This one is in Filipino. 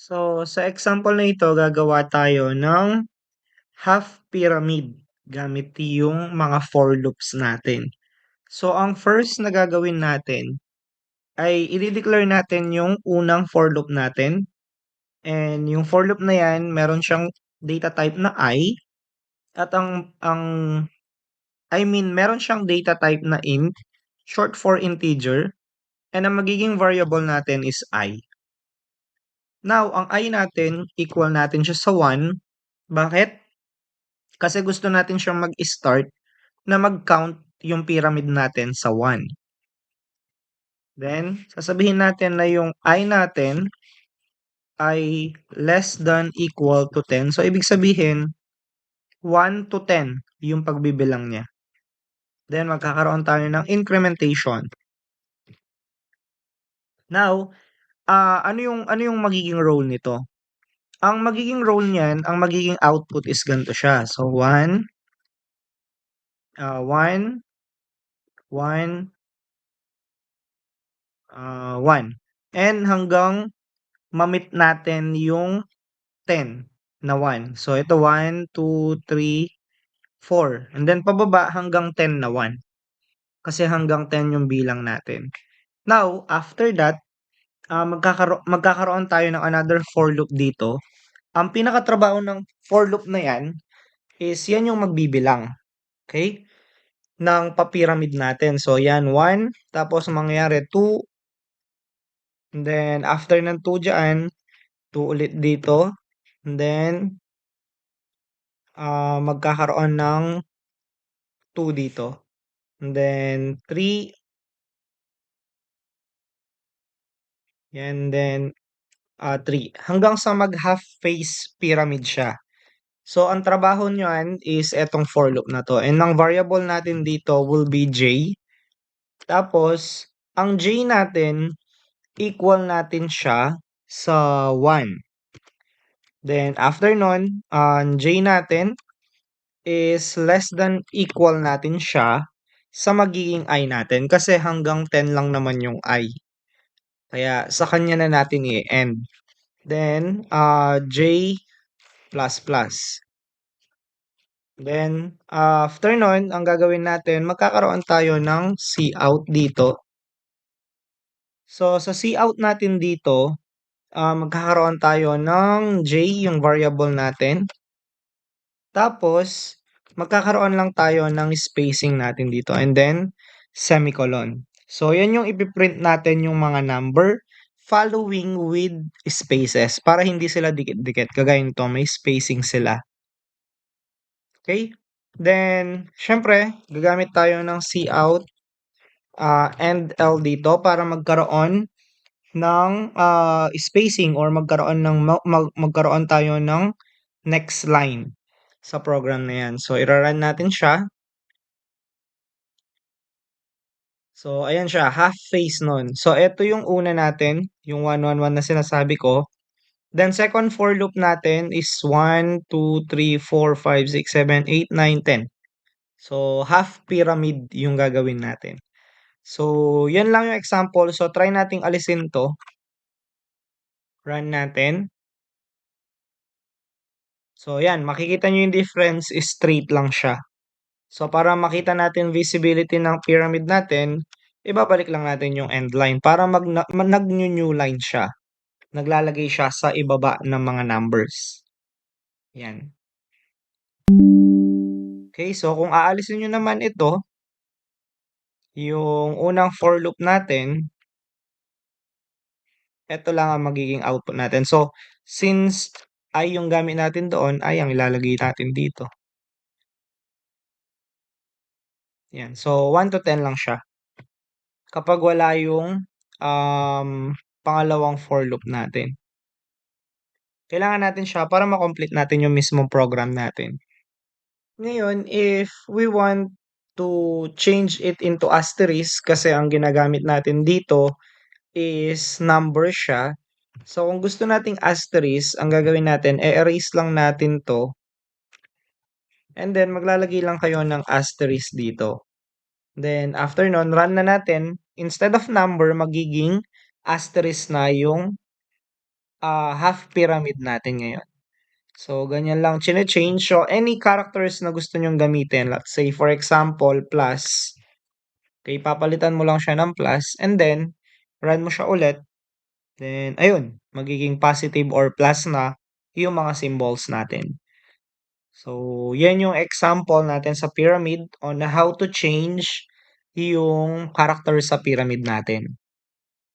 So, sa example na ito, gagawa tayo ng half pyramid gamit yung mga for loops natin. So, ang first na gagawin natin ay i-declare natin yung unang for loop natin. And yung for loop na yan, meron siyang data type na I. At meron siyang data type na int, short for integer. And ang magiging variable natin is I. Now, ang I natin, equal natin siya sa 1. Bakit? Kasi gusto natin siyang mag-start na mag-count yung pyramid natin sa 1. Then, sasabihin natin na yung I natin ay less than equal to 10. So, ibig sabihin, 1 to 10 yung pagbibilang niya. Then, magkakaroon tayo ng incrementation. Now, ano yung magiging role nito? Ang magiging role niyan, ang magiging output is ganito siya. So, 1, 1, 1, 1. And hanggang ma-meet natin yung 10 na 1. So, ito 1, 2, 3, 4. And then pababa hanggang 10 na 1. Kasi hanggang 10 yung bilang natin. Now, after that, magkakaroon tayo ng another for loop dito. Ang pinakatrabaho ng for loop na yan is yan yung magbibilang. Okay? Ng pa-pyramid natin. So, yan 1. Tapos mangyayari 2. And then, after ng 2 dyan, 2 ulit dito. And then, magkakaroon ng 2 dito. And then, 3. Yan, then, 3. Hanggang sa mag-half face pyramid siya. So, ang trabaho niyan is etong for loop na to. And ang variable natin dito will be j. Tapos, ang j natin, equal natin siya sa 1. Then, after nun, ang j natin is less than equal natin siya sa magiging I natin. Kasi hanggang 10 lang naman yung I. Kaya, sa kanya na natin i-end. Then, j plus plus. Then, after nun, ang gagawin natin, magkakaroon tayo ng cout dito. So, sa cout natin dito, magkakaroon tayo ng j, yung variable natin. Tapos, magkakaroon lang tayo ng spacing natin dito. And then, semicolon. So, yan yung ipiprint natin yung mga number following with spaces para hindi sila dikit-dikit. Kagaya nito, may spacing sila. Okay? Then, syempre, gagamit tayo ng cout and L dito para magkaroon ng spacing or magkaroon tayo ng next line sa program na yan. So, ira-run natin siya. So, ayan siya, half face nun. So, ito yung una natin, yung 111 na sinasabi ko. Then, second for loop natin is 1, 2, 3, 4, 5, 6, 7, 8, 9, 10. So, half pyramid yung gagawin natin. So, yan lang yung example. So, try nating alisin to. Run natin. So, yan. Makikita nyo yung difference is straight lang siya. So, para makita natin visibility ng pyramid natin, ibabalik lang natin yung end line para nag-new line siya. Naglalagay siya sa ibaba ng mga numbers. Yan. Okay, so kung aalisin nyo naman ito, yung unang for loop natin, ito lang ang magiging output natin. So, since I yung gamit natin doon, I ang ilalagay natin dito. Yan. So, 1 to 10 lang siya. Kapag wala yung pangalawang for loop natin. Kailangan natin siya para ma-complete natin yung mismong program natin. Ngayon, if we want to change it into asterisk kasi ang ginagamit natin dito is number siya. So, kung gusto nating asterisk, ang gagawin natin, erase lang natin to. And then, maglalagay lang kayo ng asterisk dito. Then, after nun, run na natin. Instead of number, magiging asterisk na yung half pyramid natin ngayon. So, ganyan lang chine-change. So, any characters na gusto nyong gamitin, let's say for example, plus. Okay, papalitan mo lang siya ng plus and then run mo siya ulit. Then, ayun, magiging positive or plus na yung mga symbols natin. So, yan yung example natin sa pyramid on how to change yung character sa pyramid natin.